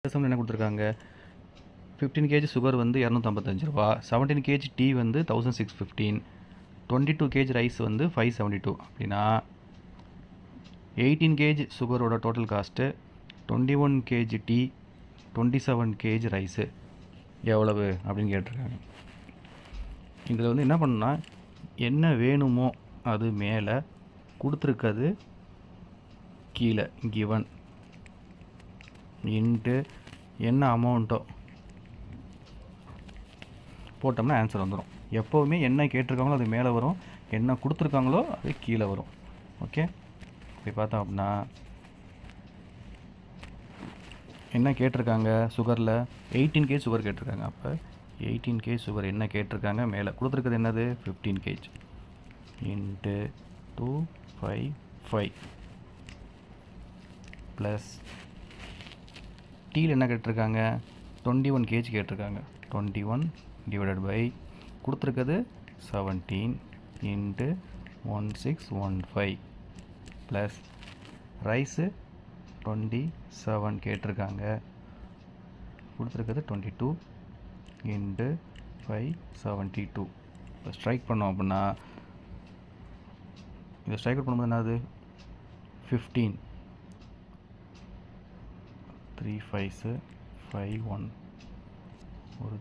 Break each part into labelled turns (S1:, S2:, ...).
S1: சம்மில் என்ன கொடுத்துருக்காங்க, 15 kg சுகர் வந்து 255 ரூபா, 17 kg டீ வந்து 1615, 22 kg ரைஸ் வந்து 572. அப்படின்னா 18 kg சுகரோட total cost, 21 kg tea, 27 kg rice எவ்வளவு அப்படின்னு கேட்டிருக்காங்க. இதில் வந்து என்ன பண்ணணும்னா, என்ன வேணுமோ அது மேலே, கொடுத்துருக்கிறது கீழே கிவன் இன்ட்டு என்ன அமௌண்ட்டோ போட்டோம்னா ஆன்சர் வந்துடும். எப்போவுமே என்ன கேட்டிருக்காங்களோ அது மேலே வரும், என்ன கொடுத்துருக்காங்களோ அது கீழே வரும். ஓகே, இப்படி பார்த்தோம் அப்படின்னா என்ன கேட்டிருக்காங்க, சுகரில் 18 kg சுகர் கேட்டிருக்காங்க. அப்போ 18 kg சுகர் என்ன கேட்டிருக்காங்க, மேலே கொடுத்துருக்குறது என்னது 15 kg இன்ட்டு 255 ப்ளஸ் டீயில் என்ன கேட்டிருக்காங்க, 21 kg கேட்டிருக்காங்க. 21 டிவைடட் பை கொடுத்துருக்குது 17 இன்ட்டு 1615 ப்ளஸ் ரைஸு 27 கேட்டிருக்காங்க, கொடுத்துருக்குது 22 இன்ட்டு 572. இப்போ ஸ்ட்ரைக் பண்ணோம் அப்படின்னா, இதை ஸ்ட்ரைக் அவுட் பண்ணும்போது என்னது 15, 3 5s 5 1 ஒரு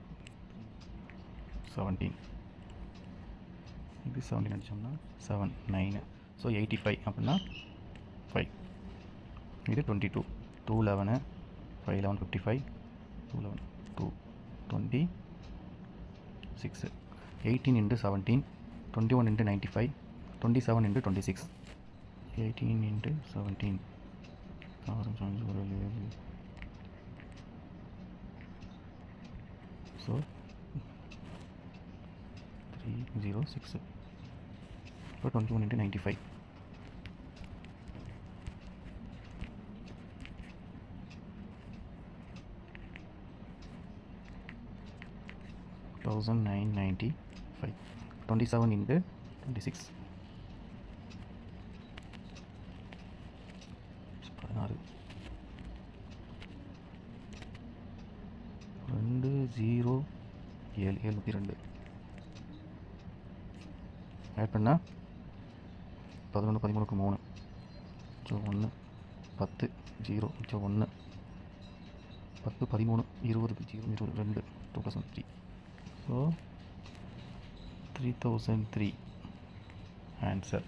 S1: 17, இது 17 அடித்தோம்னா 7 9, ஸோ 85 அப்படின்னா 5, இது 22, 2 11 5 11 55, 2 11 2 26, 18 into 17, 21 into 95, 27 into 26, 18 into 17, so 306, so 21 into 95, 1995, 27 into 26, 16, 2 0 7 72 add பண்ணால் 11 13க்கு 3, ஸோ 1 10 0 ஸோ 1 10 13 20க்கு 0 2 2003, ஸோ 3003 ஆன்சர்.